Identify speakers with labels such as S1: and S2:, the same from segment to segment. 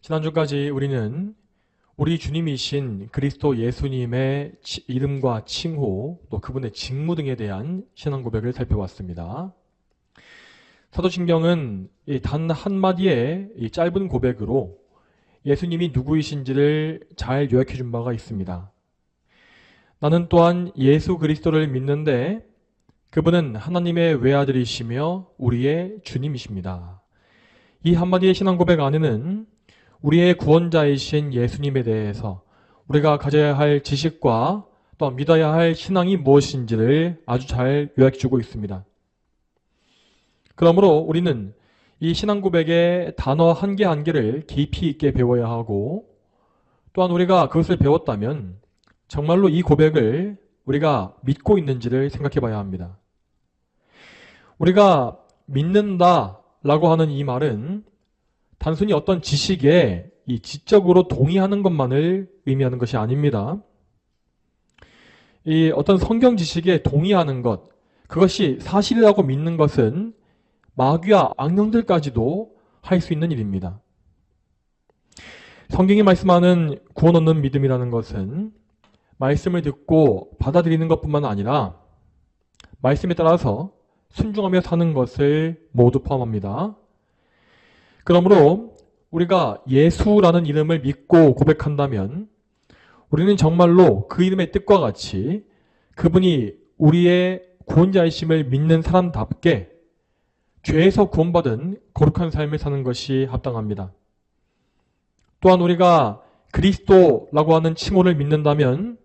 S1: 지난주까지 우리는 우리 주님이신 그리스도 예수님의 이름과 칭호, 또 그분의 직무 등에 대한 신앙 고백을 살펴봤습니다. 사도신경은 단 한마디의 이 짧은 고백으로 예수님이 누구이신지를 잘 요약해 준 바가 있습니다. 나는 또한 예수 그리스도를 믿는데 그분은 하나님의 외아들이시며 우리의 주님이십니다. 이 한마디의 신앙 고백 안에는 우리의 구원자이신 예수님에 대해서 우리가 가져야 할 지식과 또 믿어야 할 신앙이 무엇인지를 아주 잘 요약해주고 있습니다. 그러므로 우리는 이 신앙 고백의 단어 한 개 한 개를 깊이 있게 배워야 하고, 또한 우리가 그것을 배웠다면 정말로 이 고백을 우리가 믿고 있는지를 생각해 봐야 합니다. 우리가 믿는다 라고 하는 이 말은 단순히 어떤 지식에 이 지적으로 동의하는 것만을 의미하는 것이 아닙니다. 이 어떤 성경 지식에 동의하는 것, 그것이 사실이라고 믿는 것은 마귀와 악령들까지도 할 수 있는 일입니다. 성경이 말씀하는 구원 얻는 믿음이라는 것은 말씀을 듣고 받아들이는 것뿐만 아니라 말씀에 따라서 순종하며 사는 것을 모두 포함합니다. 그러므로 우리가 예수라는 이름을 믿고 고백한다면 우리는 정말로 그 이름의 뜻과 같이 그분이 우리의 구원자이심을 믿는 사람답게 죄에서 구원받은 거룩한 삶을 사는 것이 합당합니다. 또한 우리가 그리스도라고 하는 칭호를 믿는다면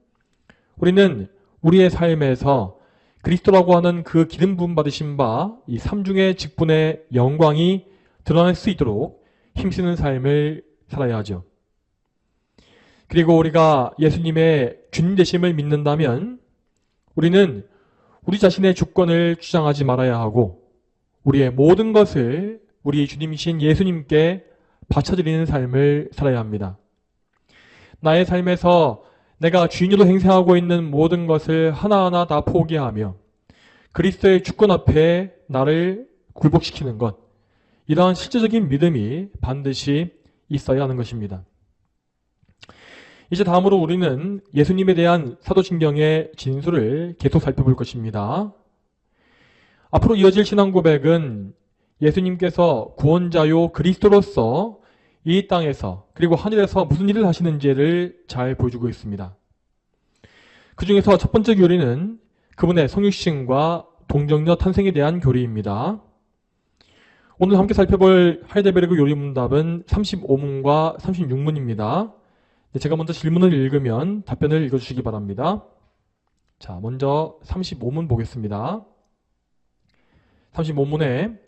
S1: 우리는 우리의 삶에서 그리스도라고 하는 그 기름 부음 받으신 바 이 삼중의 직분의 영광이 드러날 수 있도록 힘쓰는 삶을 살아야 하죠. 그리고 우리가 예수님의 주님 되심을 믿는다면 우리는 우리 자신의 주권을 주장하지 말아야 하고 우리의 모든 것을 우리 주님이신 예수님께 바쳐드리는 삶을 살아야 합니다. 나의 삶에서 내가 주인으로 행세하고 있는 모든 것을 하나하나 다 포기하며 그리스도의 주권 앞에 나를 굴복시키는 것, 이러한 실제적인 믿음이 반드시 있어야 하는 것입니다. 이제 다음으로 우리는 예수님에 대한 사도신경의 진술을 계속 살펴볼 것입니다. 앞으로 이어질 신앙 고백은 예수님께서 구원자요 그리스도로서 이 땅에서 그리고 하늘에서 무슨 일을 하시는지를 잘 보여주고 있습니다. 그 중에서 첫 번째 교리는 그분의 성육신과 동정녀 탄생에 대한 교리입니다. 오늘 함께 살펴볼 하이델베르그 요리문답은 35문과 36문입니다. 제가 먼저 질문을 읽으면 답변을 읽어주시기 바랍니다. 자, 먼저 35문 보겠습니다. 35문에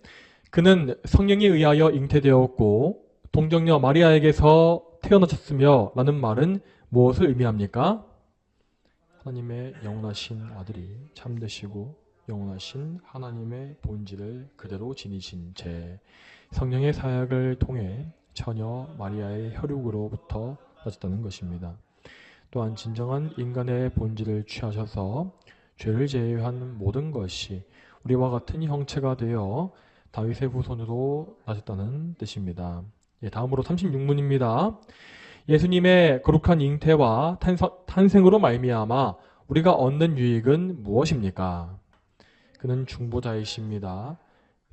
S1: 그는 성령에 의하여 잉태되었고 동정녀 마리아에게서 태어나셨으며 라는 말은 무엇을 의미합니까? 하나님의 영원하신 아들이 참되시고 영원하신 하나님의 본질을 그대로 지니신 채 성령의 사역을 통해 처녀 마리아의 혈육으로부터 나셨다는 것입니다. 또한 진정한 인간의 본질을 취하셔서 죄를 제외한 모든 것이 우리와 같은 형체가 되어 다윗의 후손으로 나셨다는 뜻입니다. 다음으로 36문입니다. 예수님의 거룩한 잉태와 탄생으로 말미암아 우리가 얻는 유익은 무엇입니까? 그는 중보자이십니다.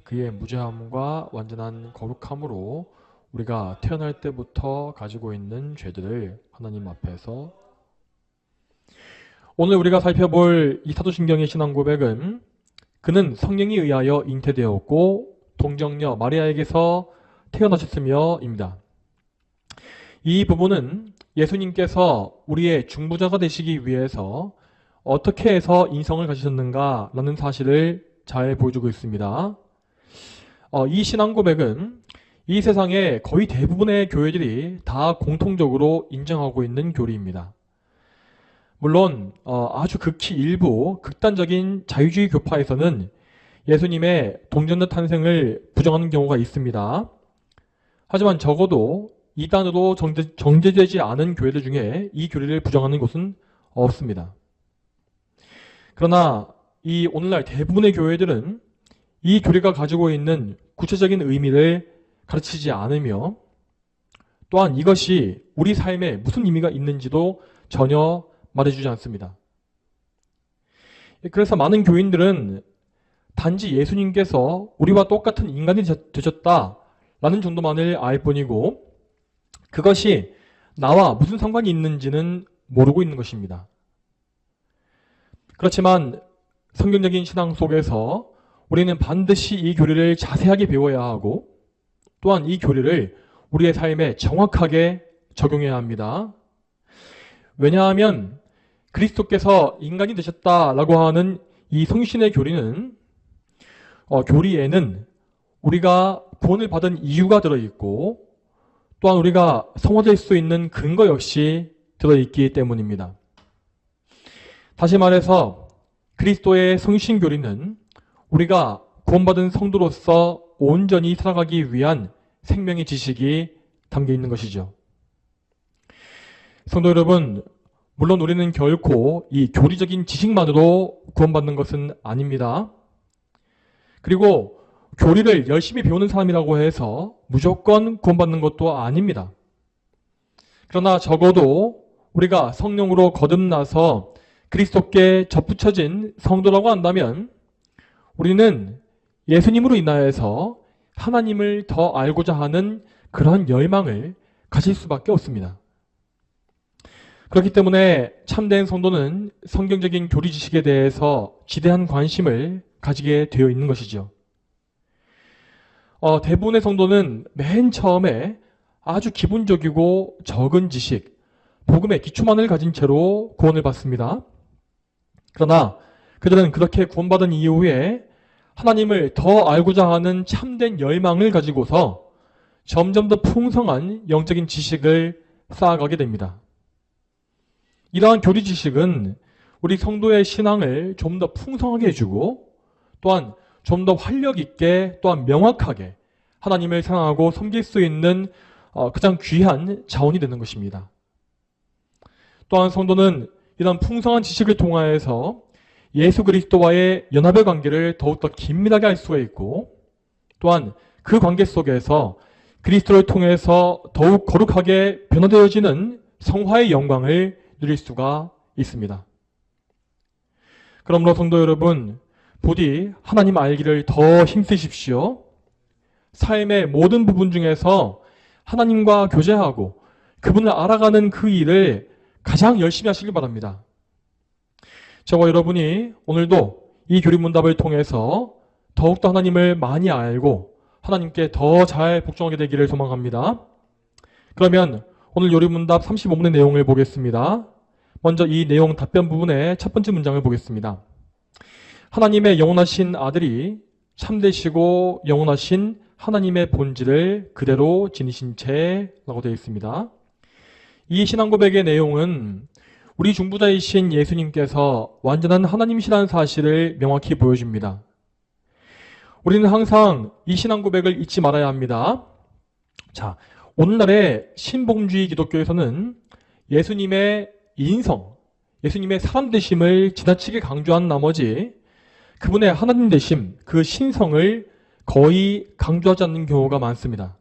S1: 그의 무죄함과 완전한 거룩함으로 우리가 태어날 때부터 가지고 있는 죄들을 하나님 앞에서 오늘 우리가 살펴볼 이 사도신경의 신앙 고백은 그는 성령에 의하여 잉태되었고 동정녀 마리아에게서 태어나셨으며 입니다. 이 부분은 예수님께서 우리의 중보자가 되시기 위해서 어떻게 해서 인성을 가지셨는가 라는 사실을 잘 보여주고 있습니다. 이 신앙 고백은 이 세상의 거의 대부분의 교회들이 다 공통적으로 인정하고 있는 교리입니다. 물론 아주 극히 일부 극단적인 자유주의 교파에서는 예수님의 동정녀 탄생을 부정하는 경우가 있습니다. 하지만 적어도 이단으로 정제되지 않은 교회들 중에 이 교리를 부정하는 곳은 없습니다. 그러나 이 오늘날 대부분의 교회들은 이 교리가 가지고 있는 구체적인 의미를 가르치지 않으며 또한 이것이 우리 삶에 무슨 의미가 있는지도 전혀 말해주지 않습니다. 그래서 많은 교인들은 단지 예수님께서 우리와 똑같은 인간이 되셨다라는 정도만을 알 뿐이고 그것이 나와 무슨 상관이 있는지는 모르고 있는 것입니다. 그렇지만 성경적인 신앙 속에서 우리는 반드시 이 교리를 자세하게 배워야 하고 또한 이 교리를 우리의 삶에 정확하게 적용해야 합니다. 왜냐하면 그리스도께서 인간이 되셨다라고 하는 이 성신의 교리는 교리에는 우리가 구원을 받은 이유가 들어있고 또한 우리가 성화될 수 있는 근거 역시 들어있기 때문입니다. 다시 말해서 그리스도의 성신 교리는 우리가 구원받은 성도로서 온전히 살아가기 위한 생명의 지식이 담겨 있는 것이죠. 성도 여러분, 물론 우리는 결코 이 교리적인 지식만으로 구원받는 것은 아닙니다. 그리고 교리를 열심히 배우는 사람이라고 해서 무조건 구원받는 것도 아닙니다. 그러나 적어도 우리가 성령으로 거듭나서 그리스도께 접붙여진 성도라고 한다면 우리는 예수님으로 인하여서 하나님을 더 알고자 하는 그러한 열망을 가질 수밖에 없습니다. 그렇기 때문에 참된 성도는 성경적인 교리 지식에 대해서 지대한 관심을 가지게 되어 있는 것이죠. 대부분의 성도는 맨 처음에 아주 기본적이고 적은 지식, 복음의 기초만을 가진 채로 구원을 받습니다. 그러나 그들은 그렇게 구원받은 이후에 하나님을 더 알고자 하는 참된 열망을 가지고서 점점 더 풍성한 영적인 지식을 쌓아가게 됩니다. 이러한 교리 지식은 우리 성도의 신앙을 좀 더 풍성하게 해주고 또한 좀 더 활력 있게 또한 명확하게 하나님을 사랑하고 섬길 수 있는 가장 귀한 자원이 되는 것입니다. 또한 성도는 이런 풍성한 지식을 통하여서 예수 그리스도와의 연합의 관계를 더욱더 긴밀하게 할 수가 있고 또한 그 관계 속에서 그리스도를 통해서 더욱 거룩하게 변화되어지는 성화의 영광을 누릴 수가 있습니다. 그러므로 성도 여러분, 부디 하나님 알기를 더 힘쓰십시오. 삶의 모든 부분 중에서 하나님과 교제하고 그분을 알아가는 그 일을 가장 열심히 하시길 바랍니다. 저와 여러분이 오늘도 이 교리문답을 통해서 더욱더 하나님을 많이 알고 하나님께 더 잘 복종하게 되기를 소망합니다. 그러면 오늘 요리문답 35문의 내용을 보겠습니다. 먼저 이 내용 답변 부분의 첫 번째 문장을 보겠습니다. 하나님의 영원하신 아들이 참되시고 영원하신 하나님의 본질을 그대로 지니신 채라고 되어 있습니다. 이 신앙고백의 내용은 우리 중보자이신 예수님께서 완전한 하나님이시라는 사실을 명확히 보여줍니다. 우리는 항상 이 신앙고백을 잊지 말아야 합니다. 자, 오늘날의 신복음주의 기독교에서는 예수님의 인성, 예수님의 사람 되심을 지나치게 강조한 나머지 그분의 하나님 되심, 그 신성을 거의 강조하지 않는 경우가 많습니다.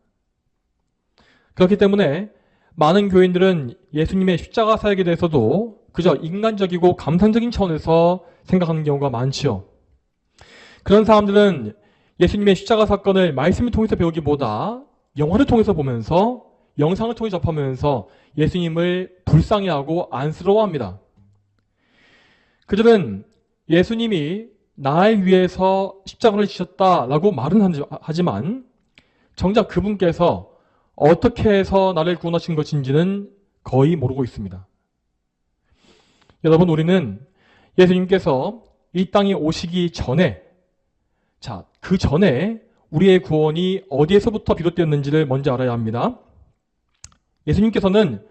S1: 그렇기 때문에 많은 교인들은 예수님의 십자가 사역에 대해서도 그저 인간적이고 감상적인 차원에서 생각하는 경우가 많지요. 그런 사람들은 예수님의 십자가 사건을 말씀을 통해서 배우기보다 영화를 통해서 보면서 영상을 통해 접하면서 예수님을 불쌍해하고 안쓰러워합니다. 그들은 예수님이 나를 위해서 십자가를 지셨다라고 말은 하지만 정작 그분께서 어떻게 해서 나를 구원하신 것인지는 거의 모르고 있습니다. 여러분, 우리는 예수님께서 이 땅에 오시기 전에, 그 전에 우리의 구원이 어디에서부터 비롯되었는지를 먼저 알아야 합니다. 예수님께서는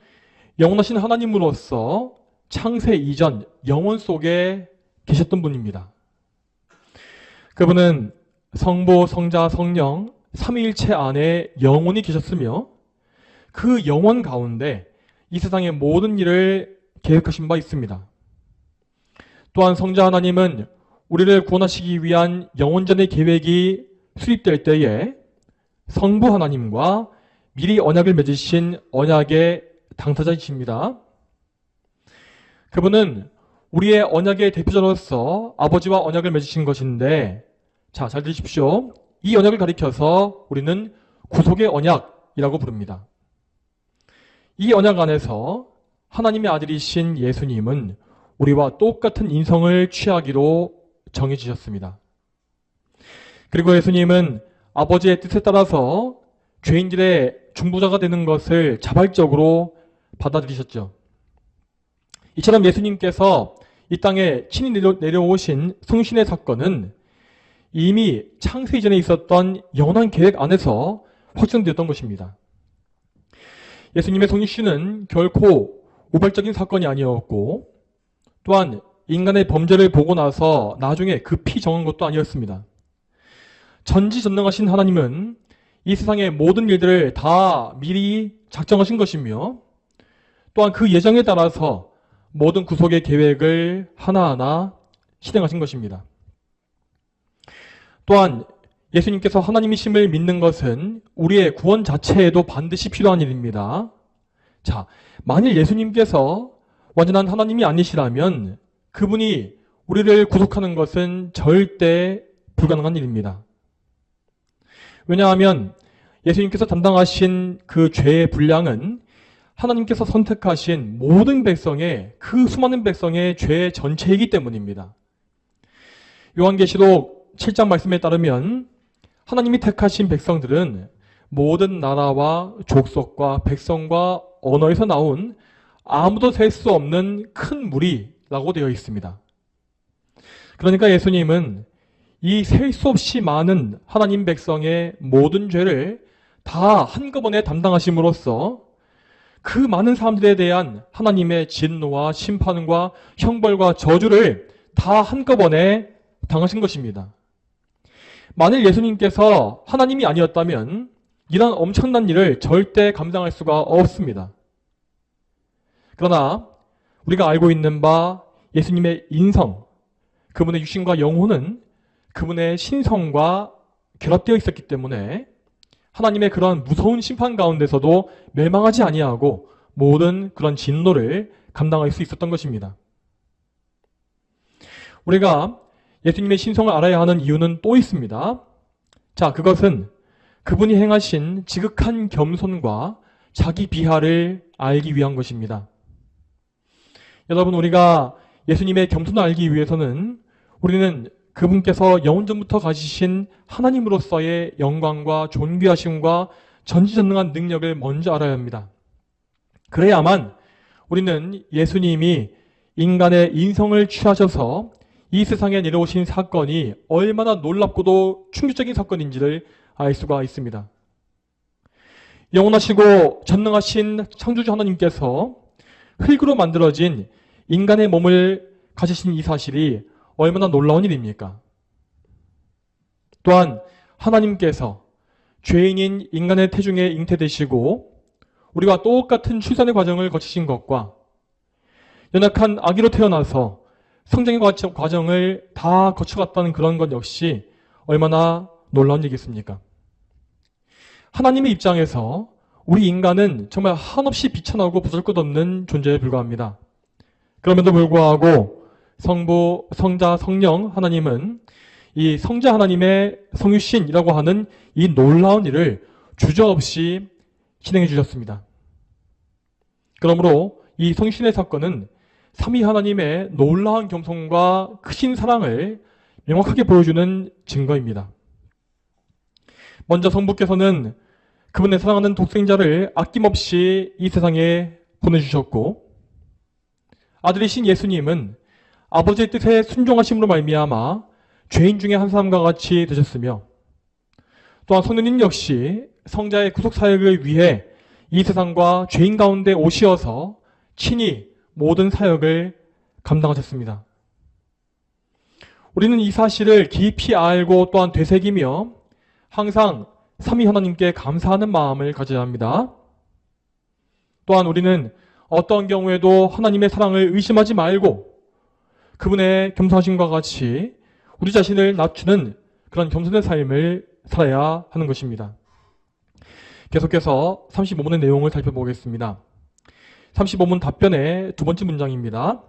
S1: 영원하신 하나님으로서 창세 이전 영원 속에 계셨던 분입니다. 그분은 성부, 성자, 성령 삼위일체 안에 영원히 계셨으며 그 영원 가운데 이 세상의 모든 일을 계획하신 바 있습니다. 또한 성자 하나님은 우리를 구원하시기 위한 영원전의 계획이 수립될 때에 성부 하나님과 미리 언약을 맺으신 언약의 당사자이십니다. 그분은 우리의 언약의 대표자로서 아버지와 언약을 맺으신 것인데, 자, 잘 들으십시오. 이 언약을 가리켜서 우리는 구속의 언약이라고 부릅니다. 이 언약 안에서 하나님의 아들이신 예수님은 우리와 똑같은 인성을 취하기로 정해지셨습니다. 그리고 예수님은 아버지의 뜻에 따라서 죄인들의 중보자가 되는 것을 자발적으로 받아들이셨죠. 이처럼 예수님께서 이 땅에 친히 내려오신 성신의 사건은 이미 창세 이전에 있었던 영원한 계획 안에서 확정되었던 것입니다. 예수님의 성신은 결코 우발적인 사건이 아니었고, 또한 인간의 범죄를 보고 나서 나중에 급히 정한 것도 아니었습니다. 전지전능하신 하나님은 이 세상의 모든 일들을 다 미리 작정하신 것이며, 또한 그 예정에 따라서 모든 구속의 계획을 하나하나 실행하신 것입니다. 또한 예수님께서 하나님이심을 믿는 것은 우리의 구원 자체에도 반드시 필요한 일입니다. 자, 만일 예수님께서 완전한 하나님이 아니시라면 그분이 우리를 구속하는 것은 절대 불가능한 일입니다. 왜냐하면 예수님께서 담당하신 그 죄의 분량은 하나님께서 선택하신 모든 백성의, 그 수많은 백성의 죄 전체이기 때문입니다. 요한계시록 7장 말씀에 따르면 하나님이 택하신 백성들은 모든 나라와 족속과 백성과 언어에서 나온 아무도 셀 수 없는 큰 무리라고 되어 있습니다. 그러니까 예수님은 이 셀 수 없이 많은 하나님 백성의 모든 죄를 다 한꺼번에 담당하심으로써 그 많은 사람들에 대한 하나님의 진노와 심판과 형벌과 저주를 다 한꺼번에 당하신 것입니다. 만일 예수님께서 하나님이 아니었다면 이런 엄청난 일을 절대 감당할 수가 없습니다. 그러나 우리가 알고 있는 바 예수님의 인성, 그분의 육신과 영혼은 그분의 신성과 결합되어 있었기 때문에 하나님의 그런 무서운 심판 가운데서도 멸망하지 아니하고 모든 그런 진노를 감당할 수 있었던 것입니다. 우리가 예수님의 신성을 알아야 하는 이유는 또 있습니다. 자, 그것은 그분이 행하신 지극한 겸손과 자기 비하를 알기 위한 것입니다. 여러분, 우리가 예수님의 겸손을 알기 위해서는 우리는 그분께서 영원전부터 가지신 하나님으로서의 영광과 존귀하심과 전지전능한 능력을 먼저 알아야 합니다. 그래야만 우리는 예수님이 인간의 인성을 취하셔서 이 세상에 내려오신 사건이 얼마나 놀랍고도 충격적인 사건인지를 알 수가 있습니다. 영원하시고 전능하신 창조주 하나님께서 흙으로 만들어진 인간의 몸을 가지신 이 사실이 얼마나 놀라운 일입니까? 또한 하나님께서 죄인인 인간의 태중에 잉태되시고 우리와 똑같은 출산의 과정을 거치신 것과 연약한 아기로 태어나서 성장의 과정을 다 거쳐갔다는 그런 것 역시 얼마나 놀라운 일이겠습니까? 하나님의 입장에서 우리 인간은 정말 한없이 비천하고 보잘것없는 존재에 불과합니다. 그럼에도 불구하고 성부, 성자, 성령 하나님은 이 성자 하나님의 성유신이라고 하는 이 놀라운 일을 주저없이 진행해 주셨습니다. 그러므로 이 성신의 사건은 삼위 하나님의 놀라운 겸손과 크신 사랑을 명확하게 보여주는 증거입니다. 먼저 성부께서는 그분의 사랑하는 독생자를 아낌없이 이 세상에 보내주셨고, 아들이신 예수님은 아버지의 뜻에 순종하심으로 말미암아 죄인 중에 한 사람과 같이 되셨으며, 또한 성령님 역시 성자의 구속 사역을 위해 이 세상과 죄인 가운데 오시어서 친히 모든 사역을 감당하셨습니다. 우리는 이 사실을 깊이 알고 또한 되새기며 항상 삼위 하나님께 감사하는 마음을 가져야 합니다. 또한 우리는 어떤 경우에도 하나님의 사랑을 의심하지 말고 그분의 겸손하심과 같이 우리 자신을 낮추는 그런 겸손의 삶을 살아야 하는 것입니다. 계속해서 35문의 내용을 살펴보겠습니다. 35문 답변의 두 번째 문장입니다.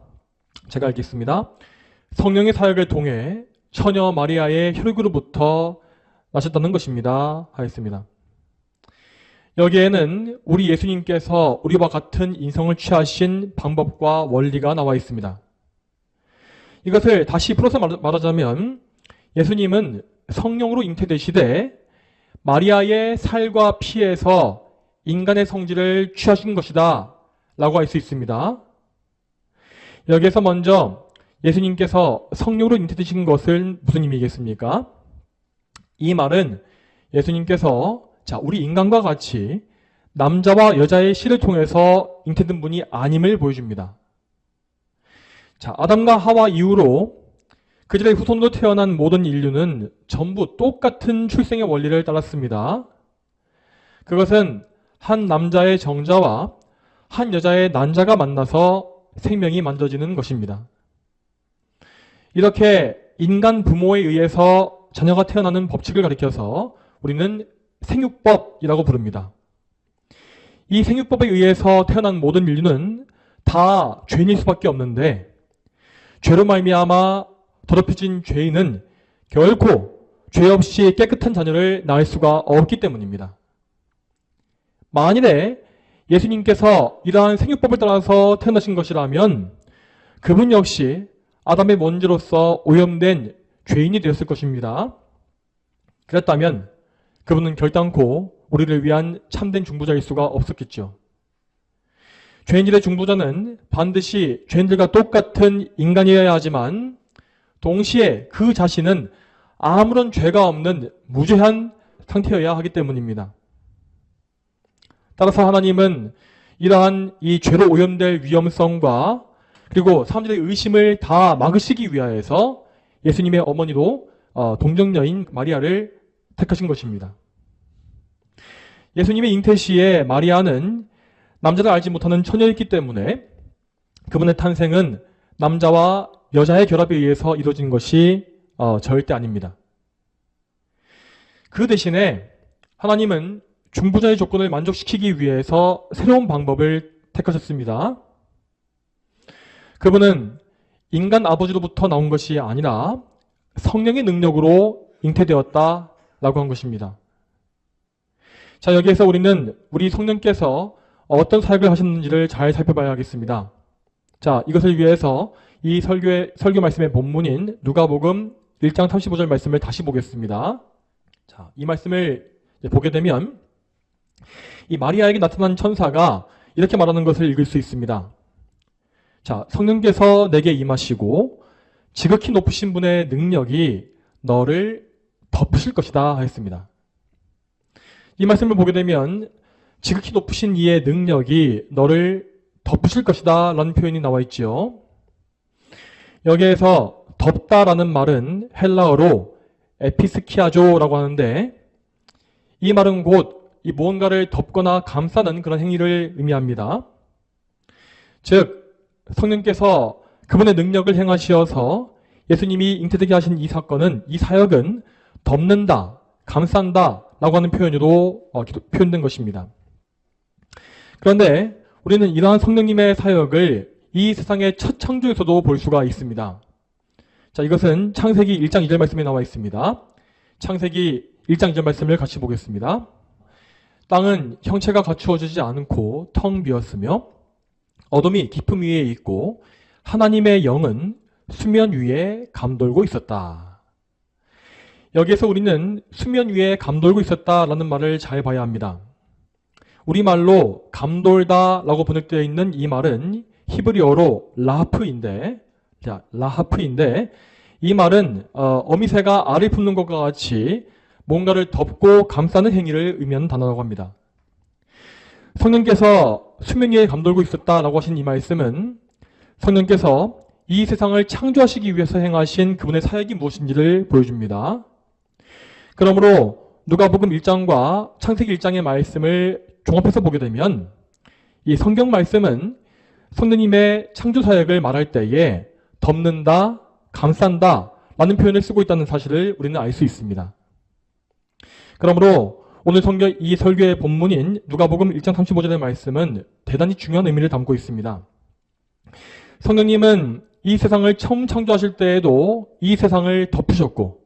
S1: 제가 읽겠습니다. 성령의 사역을 통해 처녀 마리아의 혈육으로부터 나셨다는 것입니다. 하였습니다. 여기에는 우리 예수님께서 우리와 같은 인성을 취하신 방법과 원리가 나와 있습니다. 이것을 다시 풀어서 말하자면 예수님은 성령으로 잉태되시되 마리아의 살과 피에서 인간의 성질을 취하신 것이다 라고 할 수 있습니다. 여기에서 먼저 예수님께서 성령으로 잉태되신 것은 무슨 의미겠습니까? 이 말은 예수님께서 우리 인간과 같이 남자와 여자의 씨를 통해서 잉태된 분이 아님을 보여줍니다. 아담과 하와 이후로 그들의 후손으로 태어난 모든 인류는 전부 똑같은 출생의 원리를 따랐습니다. 그것은 한 남자의 정자와 한 여자의 난자가 만나서 생명이 만들어지는 것입니다. 이렇게 인간 부모에 의해서 자녀가 태어나는 법칙을 가리켜서 우리는 생육법이라고 부릅니다. 이 생육법에 의해서 태어난 모든 인류는 다 죄인일 수밖에 없는데 죄로 말미암아 더럽혀진 죄인은 결코 죄 없이 깨끗한 자녀를 낳을 수가 없기 때문입니다. 만일에 예수님께서 이러한 생육법을 따라서 태어나신 것이라면 그분 역시 아담의 먼지로서 오염된 죄인이 되었을 것입니다. 그랬다면 그분은 결단코 우리를 위한 참된 중보자일 수가 없었겠죠. 죄인들의 중보자는 반드시 죄인들과 똑같은 인간이어야 하지만 동시에 그 자신은 아무런 죄가 없는 무죄한 상태여야 하기 때문입니다. 따라서 하나님은 이러한 이 죄로 오염될 위험성과 그리고 사람들의 의심을 다 막으시기 위하여서 예수님의 어머니로 동정녀인 마리아를 택하신 것입니다. 예수님의 잉태 시에 마리아는 남자를 알지 못하는 처녀였기 때문에 그분의 탄생은 남자와 여자의 결합에 의해서 이루어진 것이 절대 아닙니다. 그 대신에 하나님은 중보자의 조건을 만족시키기 위해서 새로운 방법을 택하셨습니다. 그분은 인간 아버지로부터 나온 것이 아니라 성령의 능력으로 잉태되었다라고 한 것입니다. 여기에서 우리는 우리 성령께서 어떤 사역을 하셨는지를 잘 살펴봐야 하겠습니다. 이것을 위해서 이 설교 말씀의 본문인 누가복음 1장 35절 말씀을 다시 보겠습니다. 이 말씀을 보게 되면 이 마리아에게 나타난 천사가 이렇게 말하는 것을 읽을 수 있습니다. 성령께서 내게 임하시고 지극히 높으신 분의 능력이 너를 덮으실 것이다 하였습니다. 이 말씀을 보게 되면 지극히 높으신 이의 능력이 너를 덮으실 것이다 라는 표현이 나와 있지요. 여기에서 덮다라는 말은 헬라어로 에피스키아조라고 하는데 이 말은 곧 이 무언가를 덮거나 감싸는 그런 행위를 의미합니다. 즉 성령께서 그분의 능력을 행하시어서 예수님이 잉태되게 하신 이 사건은, 이 사역은 덮는다, 감싼다 라고 하는 표현으로 표현된 것입니다. 그런데 우리는 이러한 성령님의 사역을 이 세상의 첫 창조에서도 볼 수가 있습니다. 이것은 창세기 1장 2절 말씀에 나와 있습니다. 창세기 1장 2절 말씀을 같이 보겠습니다. 땅은 형체가 갖추어지지 않고 텅 비었으며 어둠이 깊음 위에 있고 하나님의 영은 수면 위에 감돌고 있었다. 여기에서 우리는 수면 위에 감돌고 있었다라는 말을 잘 봐야 합니다. 우리말로 감돌다 라고 번역되어 있는 이 말은 히브리어로 라하프인데 이 말은 어미새가 알을 품는 것과 같이 뭔가를 덮고 감싸는 행위를 의미하는 단어라고 합니다. 성령께서 수면 위에 감돌고 있었다라고 하신 이 말씀은 성령께서 이 세상을 창조하시기 위해서 행하신 그분의 사역이 무엇인지를 보여줍니다. 그러므로 누가복음 1장과 창세기 1장의 말씀을 종합해서 보게 되면 이 성경 말씀은 성령님의 창조 사역을 말할 때에 덮는다, 감싼다 라는 표현을 쓰고 있다는 사실을 우리는 알 수 있습니다. 그러므로 오늘 이 설교의 본문인 누가복음 1장 35절의 말씀은 대단히 중요한 의미를 담고 있습니다. 성령님은 이 세상을 처음 창조하실 때에도 이 세상을 덮으셨고,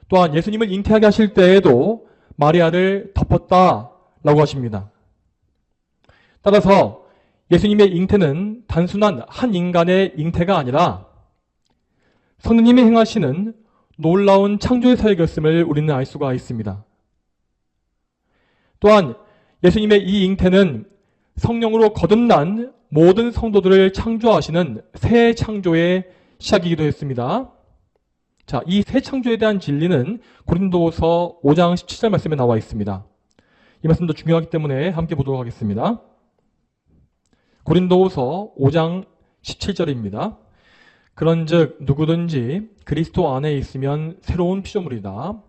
S1: 또한 예수님을 잉태하게 하실 때에도 마리아를 덮었다라고 하십니다. 따라서 예수님의 잉태는 단순한 한 인간의 잉태가 아니라 성령님이 행하시는 놀라운 창조의 사역이었음을 우리는 알 수가 있습니다. 또한 예수님의 이 잉태는 성령으로 거듭난 모든 성도들을 창조하시는 새 창조의 시작이기도 했습니다. 자, 이 새 창조에 대한 진리는 고린도서 5장 17절 말씀에 나와 있습니다. 이 말씀도 중요하기 때문에 함께 보도록 하겠습니다. 고린도서 5장 17절입니다. 그런즉 누구든지 그리스도 안에 있으면 새로운 피조물이다.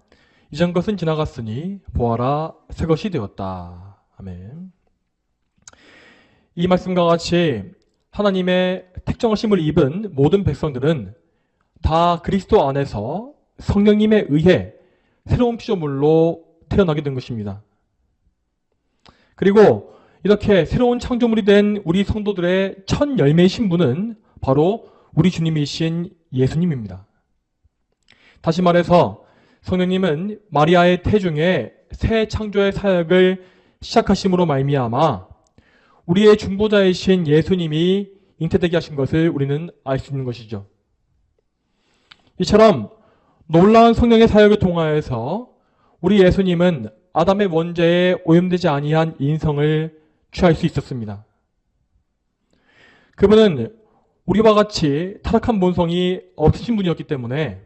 S1: 이전 것은 지나갔으니 보아라 새 것이 되었다. 아멘. 이 말씀과 같이 하나님의 택정하심을 입은 모든 백성들은 다 그리스도 안에서 성령님에 의해 새로운 피조물로 태어나게 된 것입니다. 그리고 이렇게 새로운 창조물이 된 우리 성도들의 첫 열매이신 분은 바로 우리 주님이신 예수님입니다. 다시 말해서 성령님은 마리아의 태중에 새 창조의 사역을 시작하심으로 말미암아 우리의 중보자이신 예수님이 잉태되게 하신 것을 우리는 알 수 있는 것이죠. 이처럼 놀라운 성령의 사역을 통하여서 우리 예수님은 아담의 원죄에 오염되지 아니한 인성을 취할 수 있었습니다. 그분은 우리와 같이 타락한 본성이 없으신 분이었기 때문에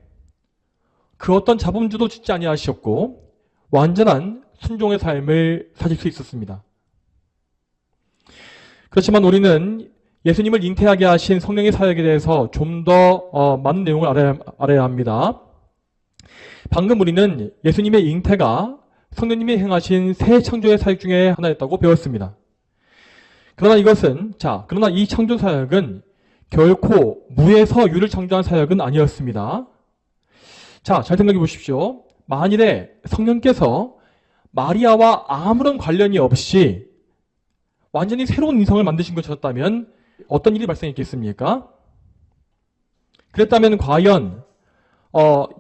S1: 그 어떤 자범주도 짓지 아니하셨고 완전한 순종의 삶을 사실 수 있었습니다. 그렇지만 우리는 예수님을 잉태하게 하신 성령의 사역에 대해서 좀 더 많은 내용을 알아야 합니다. 방금 우리는 예수님의 잉태가 성령님이 행하신 새 창조의 사역 중에 하나였다고 배웠습니다. 그러나 이 창조 사역은 결코 무에서 유를 창조한 사역은 아니었습니다. 자, 잘 생각해 보십시오. 만일에 성령께서 마리아와 아무런 관련이 없이 완전히 새로운 인성을 만드신 것이었다면 어떤 일이 발생했겠습니까? 그랬다면 과연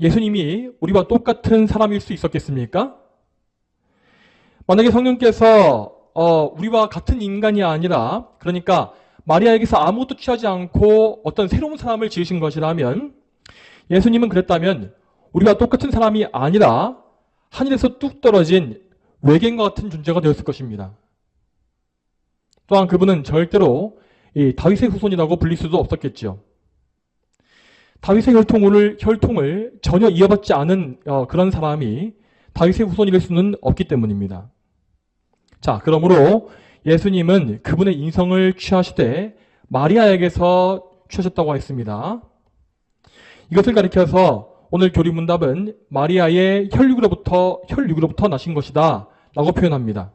S1: 예수님이 우리와 똑같은 사람일 수 있었겠습니까? 만약에 성령께서 우리와 같은 인간이 아니라, 그러니까 마리아에게서 아무것도 취하지 않고 어떤 새로운 사람을 지으신 것이라면, 예수님은 그랬다면 우리와 똑같은 사람이 아니라 하늘에서 뚝 떨어진 외계인과 같은 존재가 되었을 것입니다. 또한 그분은 절대로 이 다윗의 후손이라고 불릴 수도 없었겠죠. 다윗의 혈통을 전혀 이어받지 않은 그런 사람이 다윗의 후손이 될 수는 없기 때문입니다. 자, 그러므로 예수님은 그분의 인성을 취하시되 마리아에게서 취하셨다고 했습니다. 이것을 가리켜서 오늘 교리문답은 마리아의 혈육으로부터 나신 것이다 라고 표현합니다.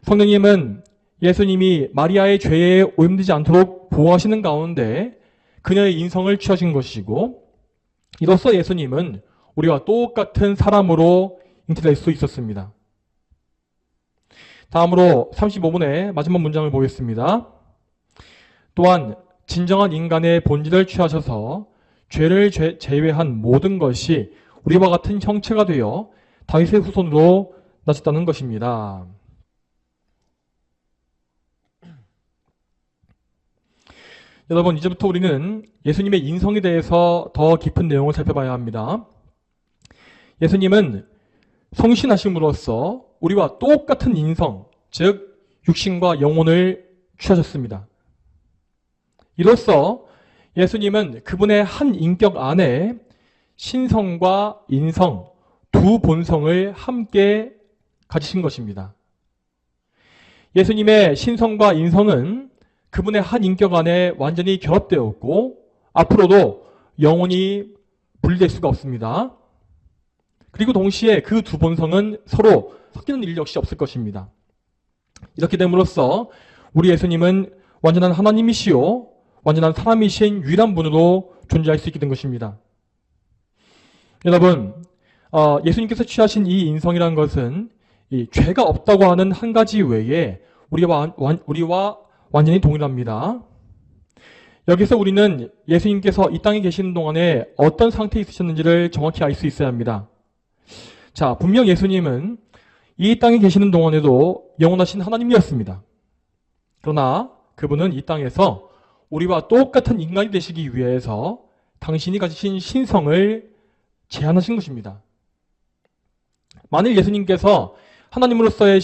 S1: 성령님은 예수님이 마리아의 죄에 오염되지 않도록 보호하시는 가운데 그녀의 인성을 취하신 것이고, 이로써 예수님은 우리와 똑같은 사람으로 잉태될 수 있었습니다. 다음으로 35분의 마지막 문장을 보겠습니다. 또한 진정한 인간의 본질을 취하셔서 죄를 제외한 모든 것이 우리와 같은 형체가 되어 다윗의 후손으로 나셨다는 것입니다. 여러분, 이제부터 우리는 예수님의 인성에 대해서 더 깊은 내용을 살펴봐야 합니다. 예수님은 성신하심으로써 우리와 똑같은 인성, 즉 육신과 영혼을 취하셨습니다. 이로써 예수님은 그분의 한 인격 안에 신성과 인성, 두 본성을 함께 가지신 것입니다. 예수님의 신성과 인성은 그분의 한 인격 안에 완전히 결합되었고 앞으로도 영원히 분리될 수가 없습니다. 그리고 동시에 그 두 본성은 서로 섞이는 일 역시 없을 것입니다. 이렇게 됨으로써 우리 예수님은 완전한 하나님이시요 완전한 사람이신 유일한 분으로 존재할 수 있게 된 것입니다. 여러분, 예수님께서 취하신 이 인성이란 것은 이 죄가 없다고 하는 한 가지 외에 우리와 완전히 동일합니다. 여기서 우리는 예수님께서 이 땅에 계시는 동안에 어떤 상태에 있으셨는지를 정확히 알 수 있어야 합니다. 자, 분명 예수님은 이 땅에 계시는 동안에도 영원하신 하나님이었습니다. 그러나 그분은 이 땅에서 우리와 똑같은 인간이 되시기 위해서 당신이 가지신 신성을 제한하신 것입니다. 만일 예수님께서 하나님으로서의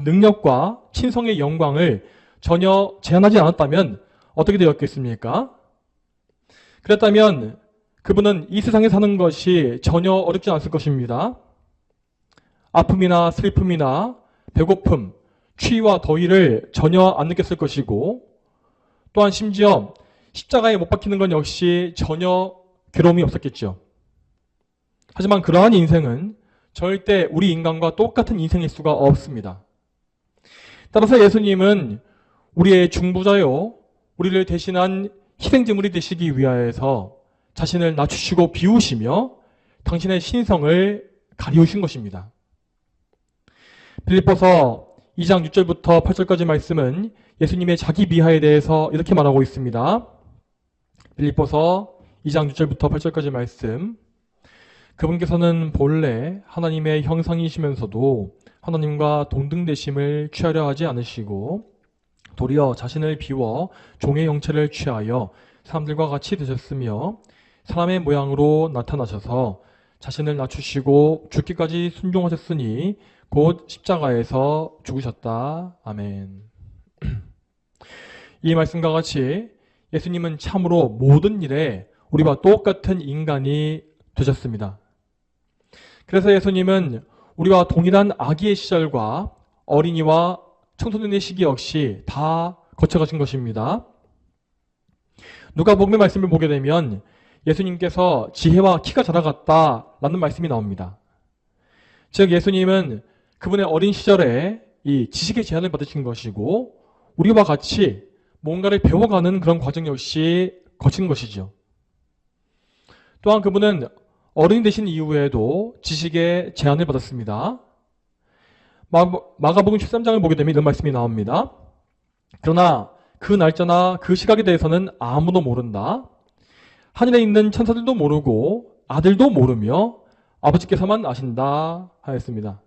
S1: 능력과 신성의 영광을 전혀 제한하지 않았다면 어떻게 되었겠습니까? 그랬다면 그분은 이 세상에 사는 것이 전혀 어렵지 않았을 것입니다. 아픔이나 슬픔이나 배고픔, 추위와 더위를 전혀 안 느꼈을 것이고, 또한 심지어 십자가에 못 박히는 건 역시 전혀 괴로움이 없었겠죠. 하지만 그러한 인생은 절대 우리 인간과 똑같은 인생일 수가 없습니다. 따라서 예수님은 우리의 중보자요, 우리를 대신한 희생제물이 되시기 위하여서 자신을 낮추시고 비우시며 당신의 신성을 가리우신 것입니다. 빌립보서 2장 6절부터 8절까지 말씀은 예수님의 자기 비하에 대해서 이렇게 말하고 있습니다. 빌립보서 2장 6절부터 8절까지 말씀. 그분께서는 본래 하나님의 형상이시면서도 하나님과 동등되심을 취하려 하지 않으시고 도리어 자신을 비워 종의 형체를 취하여 사람들과 같이 되셨으며 사람의 모양으로 나타나셔서 자신을 낮추시고 죽기까지 순종하셨으니 곧 십자가에서 죽으셨다. 아멘. 이 말씀과 같이 예수님은 참으로 모든 일에 우리와 똑같은 인간이 되셨습니다. 그래서 예수님은 우리와 동일한 아기의 시절과 어린이와 청소년의 시기 역시 다 거쳐가신 것입니다. 누가복음의 말씀을 보게 되면 예수님께서 지혜와 키가 자라갔다라는 말씀이 나옵니다. 즉 예수님은 그분의 어린 시절에 이 지식의 제한을 받으신 것이고 우리와 같이 뭔가를 배워가는 그런 과정 역시 거친 것이죠. 또한 그분은 어른이 되신 이후에도 지식의 제한을 받았습니다. 마가복음 13장을 보게 되면 이런 말씀이 나옵니다. 그러나 그 날짜나 그 시각에 대해서는 아무도 모른다. 하늘에 있는 천사들도 모르고 아들도 모르며 아버지께서만 아신다 하였습니다.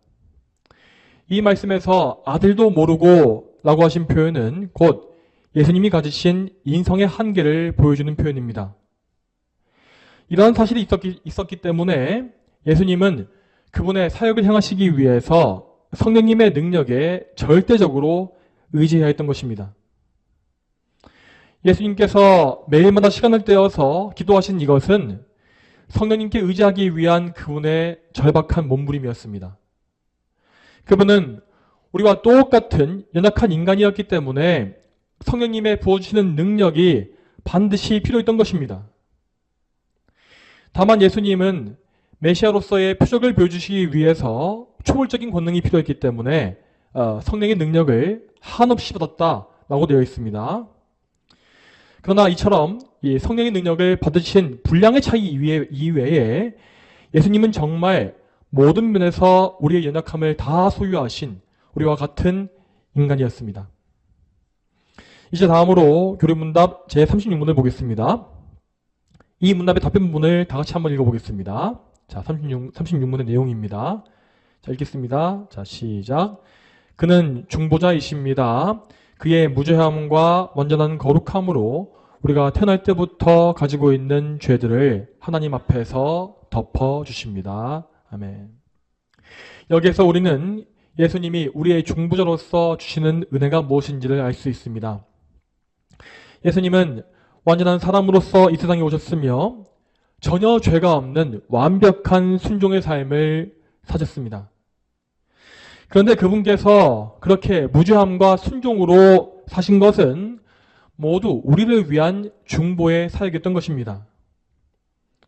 S1: 이 말씀에서 아들도 모르고 라고 하신 표현은 곧 예수님이 가지신 인성의 한계를 보여주는 표현입니다. 이러한 사실이 있었기 때문에 예수님은 그분의 사역을 행하시기 위해서 성령님의 능력에 절대적으로 의지해야 했던 것입니다. 예수님께서 매일마다 시간을 떼어서 기도하신 이것은 성령님께 의지하기 위한 그분의 절박한 몸부림이었습니다. 그분은 우리와 똑같은 연약한 인간이었기 때문에 성령님의 부어주시는 능력이 반드시 필요했던 것입니다. 다만 예수님은 메시아로서의 표적을 보여주시기 위해서 초월적인 권능이 필요했기 때문에 성령의 능력을 한없이 받았다라고 되어 있습니다. 그러나 이처럼 이 성령의 능력을 받으신 분량의 차이 이외에 예수님은 정말 모든 면에서 우리의 연약함을 다 소유하신 우리와 같은 인간이었습니다. 이제 다음으로 교리문답 제36문을 보겠습니다. 이 문답의 답변문을 다 같이 한번 읽어보겠습니다. 자, 36문의 내용입니다. 자, 읽겠습니다. 자, 시작. 그는 중보자이십니다. 그의 무죄함과 완전한 거룩함으로 우리가 태어날 때부터 가지고 있는 죄들을 하나님 앞에서 덮어주십니다. 아멘. 여기에서 우리는 예수님이 우리의 중보자로서 주시는 은혜가 무엇인지를 알 수 있습니다. 예수님은 완전한 사람으로서 이 세상에 오셨으며 전혀 죄가 없는 완벽한 순종의 삶을 사셨습니다. 그런데 그분께서 그렇게 무죄함과 순종으로 사신 것은 모두 우리를 위한 중보의 사역이었던 것입니다.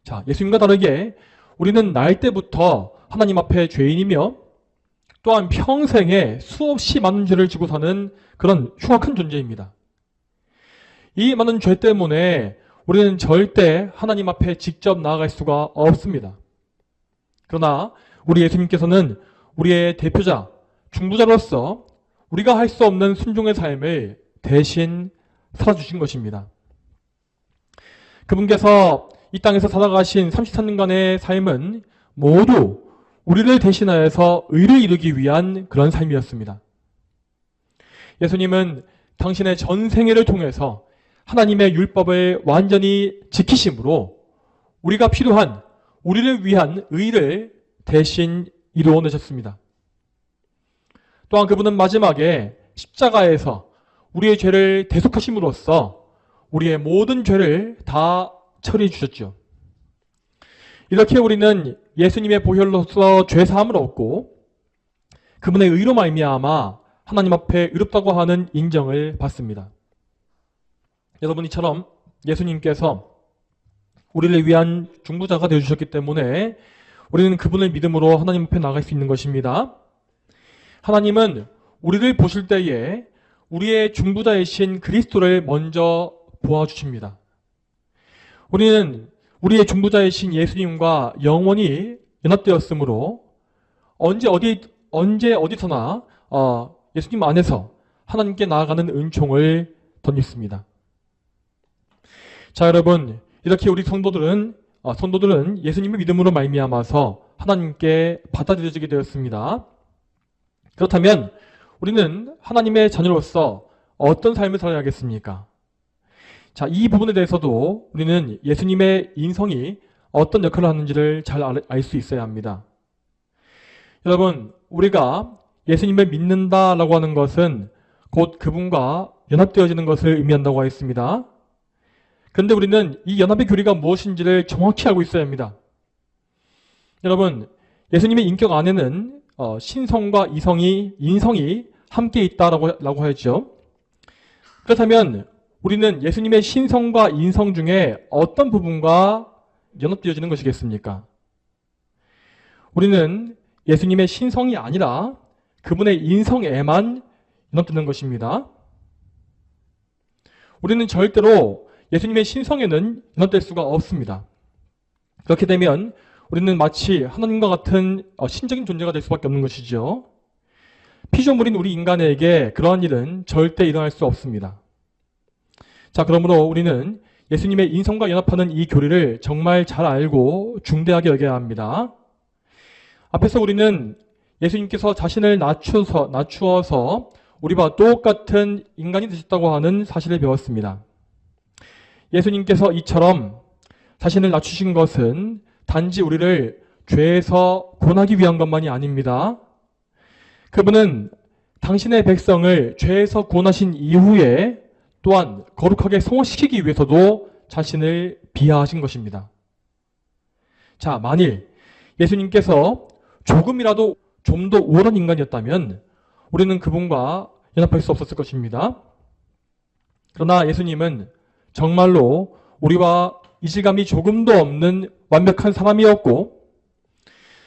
S1: 자, 예수님과 다르게 우리는 날 때부터 하나님 앞에 죄인이며 또한 평생에 수없이 많은 죄를 지고 사는 그런 흉악한 존재입니다. 이 많은 죄 때문에 우리는 절대 하나님 앞에 직접 나아갈 수가 없습니다. 그러나 우리 예수님께서는 우리의 대표자, 중보자로서 우리가 할 수 없는 순종의 삶을 대신 살아주신 것입니다. 그분께서 이 땅에서 살아가신 33년간의 삶은 모두 우리를 대신하여서 의를 이루기 위한 그런 삶이었습니다. 예수님은 당신의 전 생애를 통해서 하나님의 율법을 완전히 지키심으로 우리가 필요한 우리를 위한 의를 대신 이루어내셨습니다. 또한 그분은 마지막에 십자가에서 우리의 죄를 대속하심으로써 우리의 모든 죄를 다 처리해 주셨죠. 이렇게 우리는 예수님의 보혈로서 죄사함을 얻고 그분의 의로 말미암아 하나님 앞에 의롭다고 하는 인정을 받습니다. 여러분, 이처럼 예수님께서 우리를 위한 중보자가 되어주셨기 때문에 우리는 그분을 믿음으로 하나님 앞에 나갈 수 있는 것입니다. 하나님은 우리를 보실 때에 우리의 중보자이신 그리스도를 먼저 보아주십니다. 우리는 우리의 중보자이신 예수님과 영원히 연합되었으므로 언제 어디서나 예수님 안에서 하나님께 나아가는 은총을 덧입습니다. 자, 여러분, 이렇게 우리 성도들은 예수님의 믿음으로 말미암아서 하나님께 받아들여지게 되었습니다. 그렇다면 우리는 하나님의 자녀로서 어떤 삶을 살아야겠습니까? 자, 이 부분에 대해서도 우리는 예수님의 인성이 어떤 역할을 하는지를 잘 알 수 있어야 합니다. 여러분, 우리가 예수님을 믿는다라고 하는 것은 곧 그분과 연합되어지는 것을 의미한다고 하였습니다. 그런데 우리는 이 연합의 교리가 무엇인지를 정확히 알고 있어야 합니다. 여러분, 예수님의 인격 안에는 신성과 인성이 함께 있다라고 하였죠. 그렇다면 우리는 예수님의 신성과 인성 중에 어떤 부분과 연합되어지는 것이겠습니까? 우리는 예수님의 신성이 아니라 그분의 인성에만 연합되는 것입니다. 우리는 절대로 예수님의 신성에는 연합될 수가 없습니다. 그렇게 되면 우리는 마치 하나님과 같은 신적인 존재가 될 수밖에 없는 것이죠. 피조물인 우리 인간에게 그러한 일은 절대 일어날 수 없습니다. 자, 그러므로 우리는 예수님의 인성과 연합하는 이 교리를 정말 잘 알고 중대하게 여겨야 합니다. 앞에서 우리는 예수님께서 자신을 낮추어서 우리와 똑같은 인간이 되셨다고 하는 사실을 배웠습니다. 예수님께서 이처럼 자신을 낮추신 것은 단지 우리를 죄에서 구원하기 위한 것만이 아닙니다. 그분은 당신의 백성을 죄에서 구원하신 이후에 또한 거룩하게 성화시키기 위해서도 자신을 비하하신 것입니다. 자, 만일 예수님께서 조금이라도 좀 더 우월한 인간이었다면 우리는 그분과 연합할 수 없었을 것입니다. 그러나 예수님은 정말로 우리와 이질감이 조금도 없는 완벽한 사람이었고,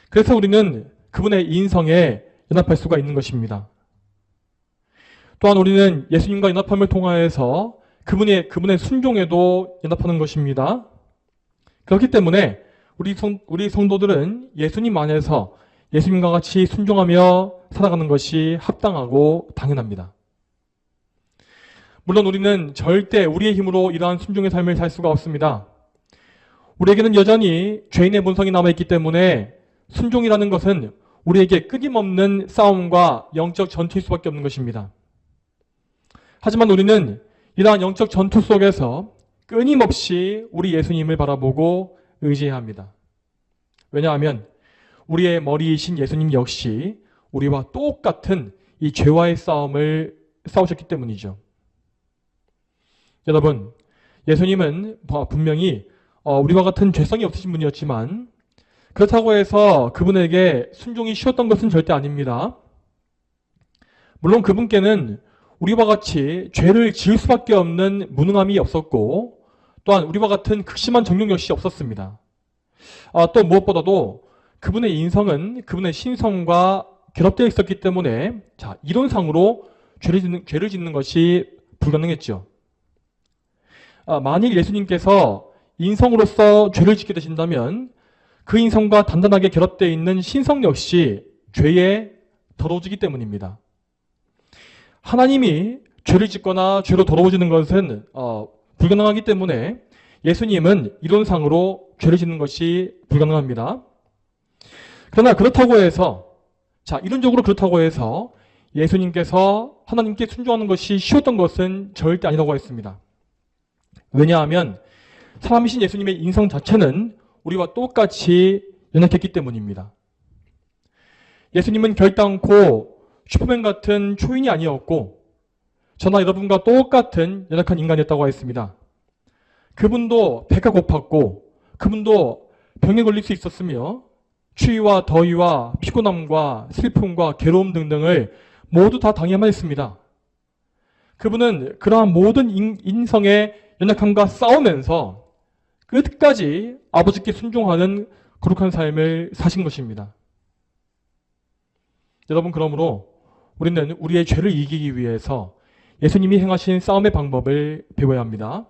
S1: 그래서 우리는 그분의 인성에 연합할 수가 있는 것입니다. 또한 우리는 예수님과 연합함을 통하여서 그분의 순종에도 연합하는 것입니다. 그렇기 때문에 우리 성도들은 예수님 안에서 예수님과 같이 순종하며 살아가는 것이 합당하고 당연합니다. 물론 우리는 절대 우리의 힘으로 이러한 순종의 삶을 살 수가 없습니다. 우리에게는 여전히 죄인의 본성이 남아있기 때문에 순종이라는 것은 우리에게 끊임없는 싸움과 영적 전투일 수밖에 없는 것입니다. 하지만 우리는 이러한 영적 전투 속에서 끊임없이 우리 예수님을 바라보고 의지해야 합니다. 왜냐하면 우리의 머리이신 예수님 역시 우리와 똑같은 이 죄와의 싸움을 싸우셨기 때문이죠. 여러분, 예수님은 분명히 우리와 같은 죄성이 없으신 분이었지만 그렇다고 해서 그분에게 순종이 쉬웠던 것은 절대 아닙니다. 물론 그분께는 우리와 같이 죄를 지을 수밖에 없는 무능함이 없었고 또한 우리와 같은 극심한 정욕 역시 없었습니다. 또 무엇보다도 그분의 인성은 그분의 신성과 결합되어 있었기 때문에 이론상으로 죄를 짓는 것이 불가능했죠. 만일 예수님께서 인성으로서 죄를 짓게 되신다면 그 인성과 단단하게 결합되어 있는 신성 역시 죄에 더러워지기 때문입니다. 하나님이 죄를 짓거나 죄로 더러워지는 것은 불가능하기 때문에 예수님은 이론상으로 죄를 짓는 것이 불가능합니다. 그러나 그렇다고 해서 이론적으로 그렇다고 해서 예수님께서 하나님께 순종하는 것이 쉬웠던 것은 절대 아니라고 했습니다. 왜냐하면 사람이신 예수님의 인성 자체는 우리와 똑같이 연약했기 때문입니다. 예수님은 결단코 슈퍼맨 같은 초인이 아니었고 저나 여러분과 똑같은 연약한 인간이었다고 했습니다. 그분도 배가 고팠고 그분도 병에 걸릴 수 있었으며 추위와 더위와 피곤함과 슬픔과 괴로움 등등을 모두 다 당해야만 했습니다. 그분은 그러한 모든 인성의 연약함과 싸우면서 끝까지 아버지께 순종하는 거룩한 삶을 사신 것입니다. 여러분, 그러므로 우리는 우리의 죄를 이기기 위해서 예수님이 행하신 싸움의 방법을 배워야 합니다.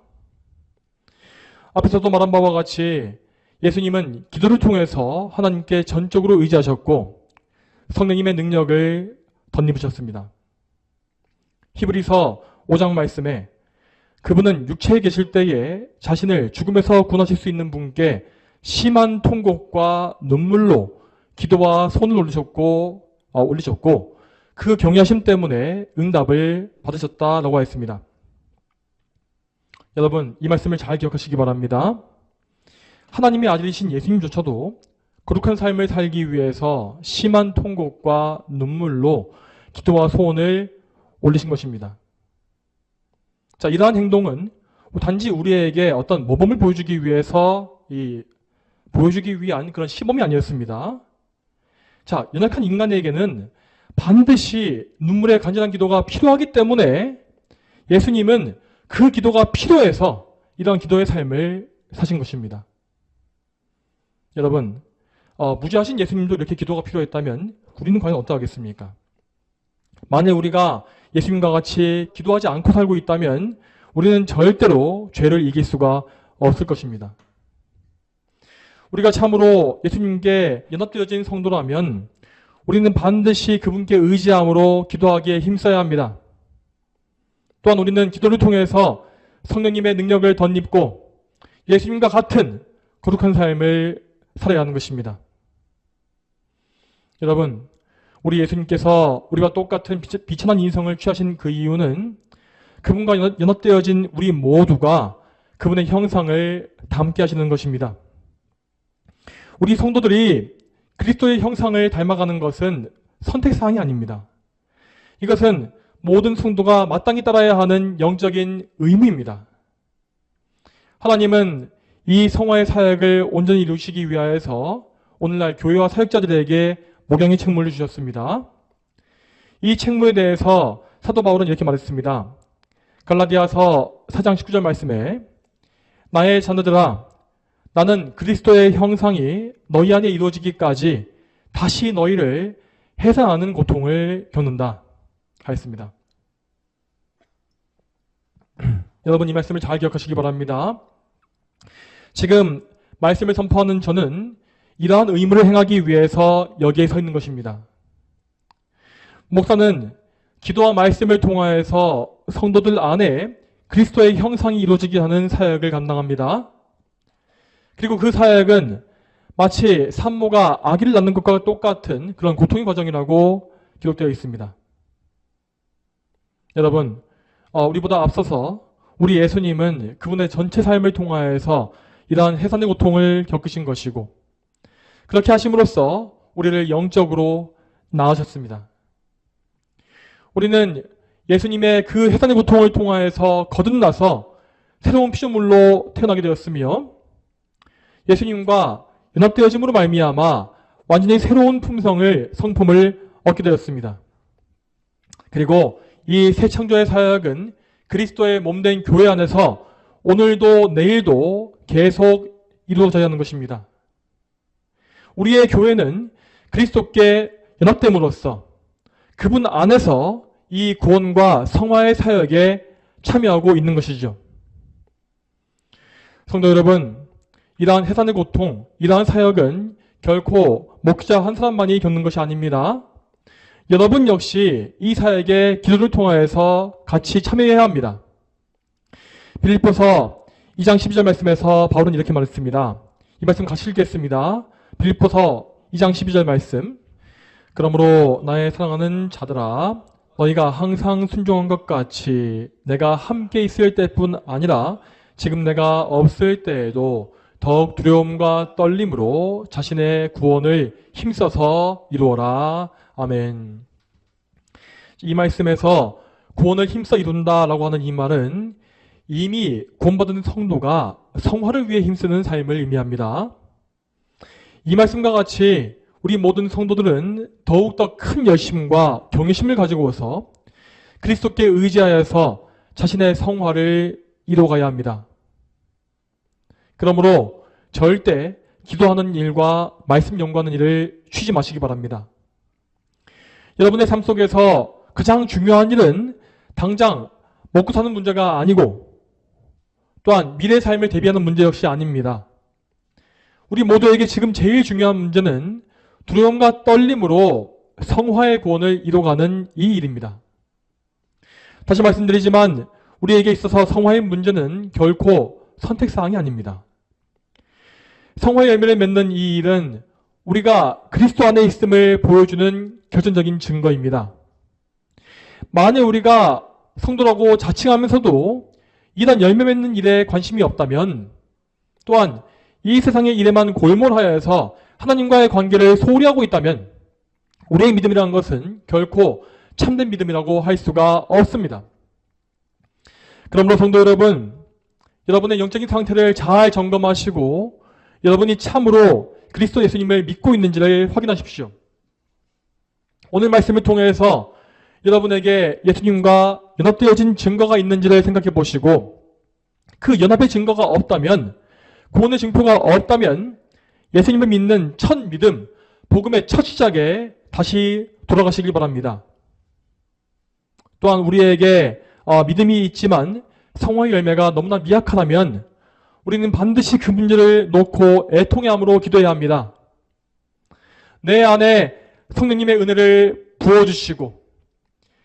S1: 앞에서도 말한 바와 같이 예수님은 기도를 통해서 하나님께 전적으로 의지하셨고 성령님의 능력을 덧입으셨습니다. 히브리서 5장 말씀에 그분은 육체에 계실 때에 자신을 죽음에서 구원하실 수 있는 분께 심한 통곡과 눈물로 기도와 손을 올리셨고 그 경외하심 때문에 응답을 받으셨다라고 했습니다. 여러분, 이 말씀을 잘 기억하시기 바랍니다. 하나님의 아들이신 예수님조차도 거룩한 삶을 살기 위해서 심한 통곡과 눈물로 기도와 소원을 올리신 것입니다. 이러한 행동은 단지 우리에게 어떤 모범을 보여주기 위한 그런 시범이 아니었습니다. 연약한 인간에게는 반드시 눈물의 간절한 기도가 필요하기 때문에 예수님은 그 기도가 필요해서 이러한 기도의 삶을 사신 것입니다. 여러분, 무지하신 예수님도 이렇게 기도가 필요했다면 우리는 과연 어떠하겠습니까? 만약 우리가 예수님과 같이 기도하지 않고 살고 있다면 우리는 절대로 죄를 이길 수가 없을 것입니다. 우리가 참으로 예수님께 연합되어진 성도라면 우리는 반드시 그분께 의지함으로 기도하기에 힘써야 합니다. 또한 우리는 기도를 통해서 성령님의 능력을 덧입고 예수님과 같은 거룩한 삶을 살아야 하는 것입니다. 여러분, 우리 예수님께서 우리와 똑같은 비천한 인성을 취하신 그 이유는 그분과 연합되어진 우리 모두가 그분의 형상을 닮게 하시는 것입니다. 우리 성도들이 그리스도의 형상을 닮아가는 것은 선택사항이 아닙니다. 이것은 모든 성도가 마땅히 따라야 하는 영적인 의무입니다. 하나님은 이 성화의 사역을 온전히 이루시기 위하여서 오늘날 교회와 사역자들에게 목양의 책무를 주셨습니다. 이 책무에 대해서 사도 바울은 이렇게 말했습니다. 갈라디아서 4장 19절 말씀에 나의 자녀들아 나는 그리스도의 형상이 너희 안에 이루어지기까지 다시 너희를 해산하는 고통을 겪는다 하였습니다. 여러분, 이 말씀을 잘 기억하시기 바랍니다. 지금 말씀을 선포하는 저는 이러한 의무를 행하기 위해서 여기에 서 있는 것입니다. 목사는 기도와 말씀을 통하여서 성도들 안에 그리스도의 형상이 이루어지게 하는 사역을 감당합니다. 그리고 그 사역은 마치 산모가 아기를 낳는 것과 똑같은 그런 고통의 과정이라고 기록되어 있습니다. 여러분, 우리보다 앞서서 우리 예수님은 그분의 전체 삶을 통하여서 이러한 해산의 고통을 겪으신 것이고 그렇게 하심으로써 우리를 영적으로 낳으셨습니다. 우리는 예수님의 그 해산의 고통을 통하여서 거듭나서 새로운 피조물로 태어나게 되었으며 예수님과 연합되어짐으로 말미암아 완전히 새로운 성품을 얻게 되었습니다. 그리고 이 새 창조의 사역은 그리스도의 몸된 교회 안에서 오늘도 내일도 계속 이루어져야 하는 것입니다. 우리의 교회는 그리스도께 연합됨으로써 그분 안에서 이 구원과 성화의 사역에 참여하고 있는 것이죠. 성도 여러분, 이러한 해산의 고통, 이러한 사역은 결코 목자 한 사람만이 겪는 것이 아닙니다. 여러분 역시 이 사역에 기도를 통하여서 같이 참여해야 합니다. 빌립보서 2장 12절 말씀에서 바울은 이렇게 말했습니다. 이 말씀 같이 읽겠습니다. 빌립보서 2장 12절 말씀. 그러므로 나의 사랑하는 자들아, 너희가 항상 순종한 것 같이 내가 함께 있을 때뿐 아니라 지금 내가 없을 때에도 더욱 두려움과 떨림으로 자신의 구원을 힘써서 이루어라. 아멘. 이 말씀에서 구원을 힘써 이룬다라고 하는 이 말은 이미 구원받은 성도가 성화를 위해 힘쓰는 삶을 의미합니다. 이 말씀과 같이 우리 모든 성도들은 더욱더 큰 열심과 경외심을 가지고서 그리스도께 의지하여서 자신의 성화를 이루어가야 합니다. 그러므로 절대 기도하는 일과 말씀 연구하는 일을 쉬지 마시기 바랍니다. 여러분의 삶 속에서 가장 중요한 일은 당장 먹고 사는 문제가 아니고 또한 미래의 삶을 대비하는 문제 역시 아닙니다. 우리 모두에게 지금 제일 중요한 문제는 두려움과 떨림으로 성화의 구원을 이뤄가는 이 일입니다. 다시 말씀드리지만 우리에게 있어서 성화의 문제는 결코 선택사항이 아닙니다. 성화의 열매를 맺는 이 일은 우리가 그리스도 안에 있음을 보여주는 결정적인 증거입니다. 만약 우리가 성도라고 자칭하면서도 이런 열매 맺는 일에 관심이 없다면, 또한 이 세상의 일에만 골몰하여서 하나님과의 관계를 소홀히 하고 있다면 우리의 믿음이라는 것은 결코 참된 믿음이라고 할 수가 없습니다. 그러므로 성도 여러분, 여러분의 영적인 상태를 잘 점검하시고 여러분이 참으로 그리스도 예수님을 믿고 있는지를 확인하십시오. 오늘 말씀을 통해서 여러분에게 예수님과 연합되어진 증거가 있는지를 생각해 보시고, 그 연합의 증거가 없다면, 구원의 증표가 없다면 예수님을 믿는 첫 믿음, 복음의 첫 시작에 다시 돌아가시길 바랍니다. 또한 우리에게 믿음이 있지만 성화의 열매가 너무나 미약하다면 우리는 반드시 그 문제를 놓고 애통함으로 기도해야 합니다. 내 안에 성령님의 은혜를 부어주시고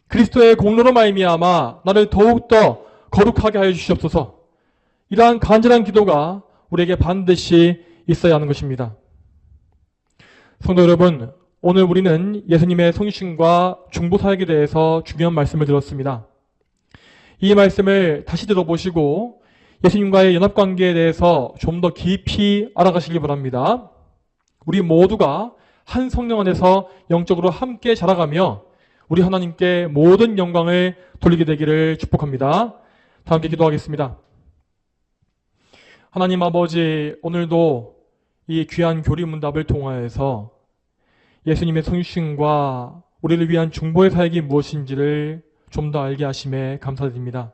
S1: 그리스도의 공로로 말미암아 나를 더욱더 거룩하게 하여 주시옵소서. 이러한 간절한 기도가 우리에게 반드시 있어야 하는 것입니다. 성도 여러분, 오늘 우리는 예수님의 성육신과 중보 사역에 대해서 중요한 말씀을 들었습니다. 이 말씀을 다시 들어보시고 예수님과의 연합관계에 대해서 좀 더 깊이 알아가시기 바랍니다. 우리 모두가 한 성령 안에서 영적으로 함께 자라가며 우리 하나님께 모든 영광을 돌리게 되기를 축복합니다. 다 함께 기도하겠습니다. 하나님 아버지, 오늘도 이 귀한 교리문답을 통하여서 예수님의 성육신과 우리를 위한 중보의 사역이 무엇인지를 좀 더 알게 하심에 감사드립니다.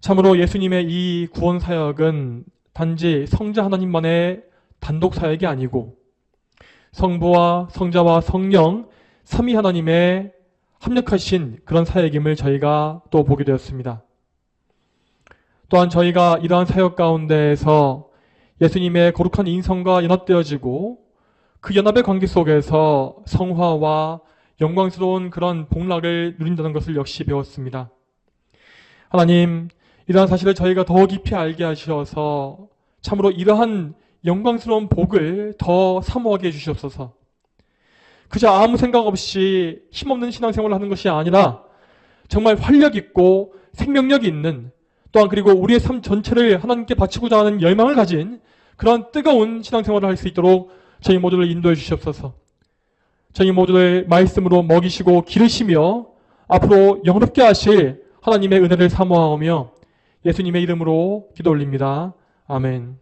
S1: 참으로 예수님의 이 구원 사역은 단지 성자 하나님만의 단독 사역이 아니고 성부와 성자와 성령 삼위 하나님의 합력하신 그런 사역임을 저희가 또 보게 되었습니다. 또한 저희가 이러한 사역 가운데에서 예수님의 거룩한 인성과 연합되어지고 그 연합의 관계 속에서 성화와 영광스러운 그런 복락을 누린다는 것을 역시 배웠습니다. 하나님, 이러한 사실을 저희가 더 깊이 알게 하셔서 참으로 이러한 영광스러운 복을 더 사모하게 해주시옵소서. 그저 아무 생각 없이 힘없는 신앙생활을 하는 것이 아니라 정말 활력 있고 생명력이 있는, 또한 그리고 우리의 삶 전체를 하나님께 바치고자 하는 열망을 가진 그런 뜨거운 신앙생활을 할 수 있도록 저희 모두를 인도해 주시옵소서. 저희 모두를 말씀으로 먹이시고 기르시며 앞으로 영롭게 하실 하나님의 은혜를 사모하며 예수님의 이름으로 기도 올립니다. 아멘.